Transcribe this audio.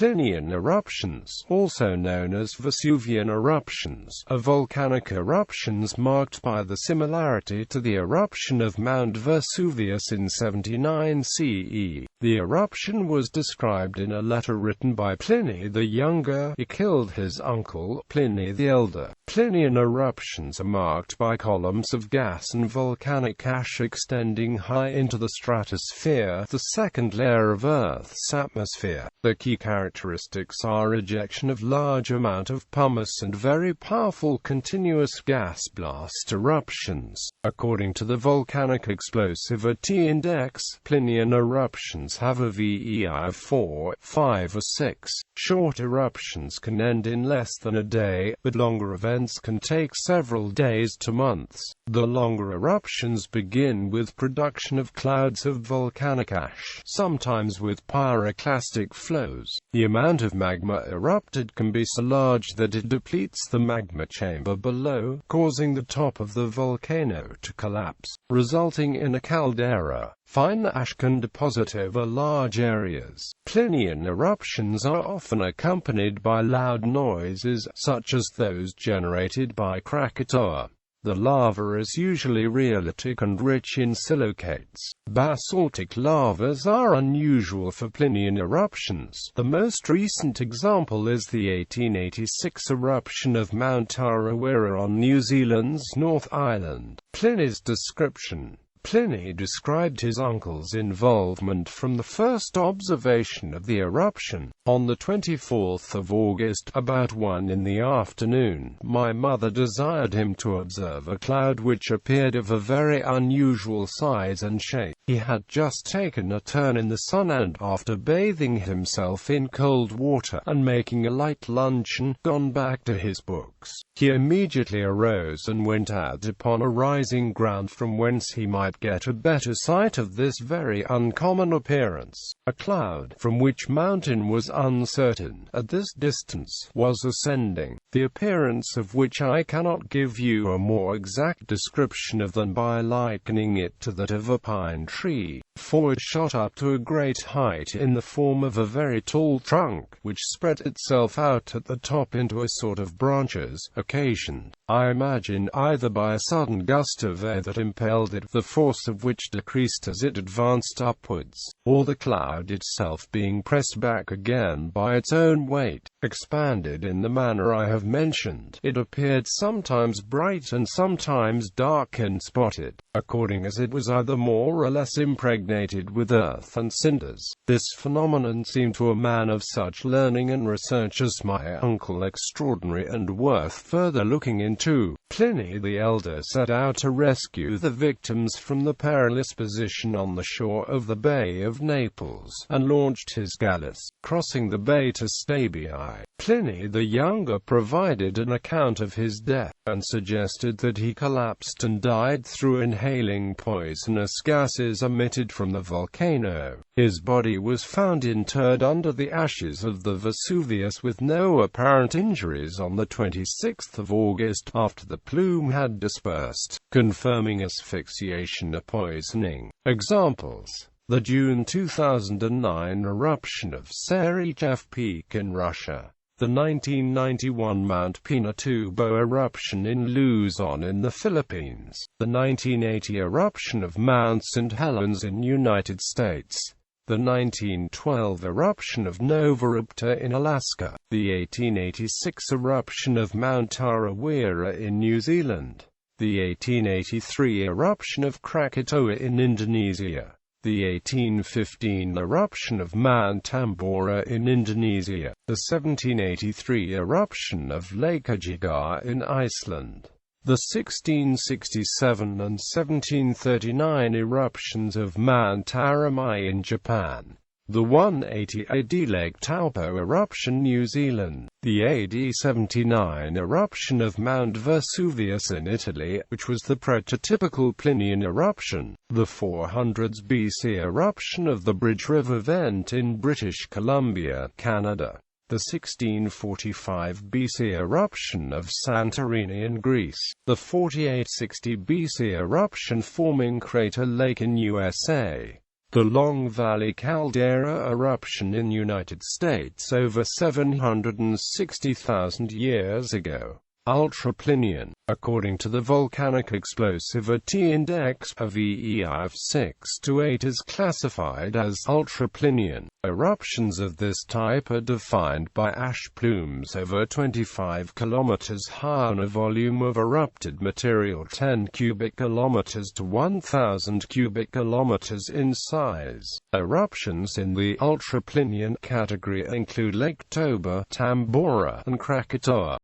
Ultra-Plinian eruptions, also known as Vesuvian eruptions, are volcanic eruptions marked by the similarity to the eruption of Mount Vesuvius in 79 CE. The eruption was described in a letter written by Pliny the Younger. He killed his uncle, Pliny the Elder. Plinian eruptions are marked by columns of gas and volcanic ash extending high into the stratosphere, the second layer of Earth's atmosphere. The key characteristics are ejection of large amount of pumice and very powerful continuous gas blast eruptions. According to the Volcanic Explosivity Index, Plinian eruptions have a VIAF of 4, 5 or 6. Short eruptions can end in less than a day, but longer events can take several days to months. The longer eruptions begin with production of clouds of volcanic ash, sometimes with pyroclastic flows. The amount of magma erupted can be so large that it depletes the magma chamber below, causing the top of the volcano to collapse, resulting in a caldera. Fine ash can deposit over large areas. Plinian eruptions are often accompanied by loud noises, such as those generated by Krakatoa. The lava is usually rhyolitic and rich in silicates. Basaltic lavas are unusual for Plinian eruptions. The most recent example is the 1886 eruption of Mount Tarawera on New Zealand's North Island. Pliny's description. Pliny described his uncle's involvement from the first observation of the eruption. On the 24th of August, about 1 in the afternoon, my mother desired him to observe a cloud which appeared of a very unusual size and shape. He had just taken a turn in the sun and, after bathing himself in cold water and making a light luncheon, gone back to his books. He immediately arose and went out upon a rising ground from whence he might get a better sight of this very uncommon appearance. A cloud, from which mountain was uncertain, at this distance, was ascending, the appearance of which I cannot give you a more exact description of than by likening it to that of a pine tree, for it shot up to a great height in the form of a very tall trunk, which spread itself out at the top into a sort of branches, occasioned, I imagine, either by a sudden gust of air that impelled it, the force of which decreased as it advanced upwards, or the cloud itself being pressed back again by its own weight, expanded in the manner I have mentioned. It appeared sometimes bright and sometimes dark and spotted, according as it was either more or less impregnated with earth and cinders. This phenomenon seemed to a man of such learning and research as my uncle extraordinary and worth further looking into. Pliny the Elder set out to rescue the victims from the perilous position on the shore of the Bay of Naples, and launched his galleys, crossing the bay to Stabiae. Pliny the Younger provided an account of his death, and suggested that he collapsed and died through inhaling poisonous gases emitted from the volcano. His body was found interred under the ashes of the Vesuvius with no apparent injuries on the 26th of August, after the plume had dispersed, confirming asphyxiation or poisoning. Examples: the June 2009 eruption of Surrey Peak in Russia. The 1991 Mount Pinatubo eruption in Luzon in the Philippines. The 1980 eruption of Mount St. Helens in United States. The 1912 eruption of Novarupta in Alaska. The 1886 eruption of Mount Tarawera in New Zealand. The 1883 eruption of Krakatoa in Indonesia. The 1815 eruption of Mount Tambora in Indonesia. The 1783 eruption of Lake Ajigar in Iceland. The 1667 and 1739 eruptions of Mount Aramai in Japan. The 180 AD Lake Taupo eruption New Zealand. The AD 79 eruption of Mount Vesuvius in Italy, which was the prototypical Plinian eruption. The 400s BC eruption of the Bridge River vent in British Columbia, Canada. The 1645 BC eruption of Santorini in Greece. The 4860 BC eruption forming Crater Lake in USA. The Long Valley caldera eruption in United States over 760,000 years ago. Ultra-Plinian. According to the Volcanic Explosivity Index, a VIAF 6 to 8 is classified as ultra-Plinian. Eruptions of this type are defined by ash plumes over 25 km high on a volume of erupted material 10 cubic kilometers to 1,000 cubic kilometers in size. Eruptions in the ultra-Plinian category include Lake Toba, Tambora, and Krakatoa.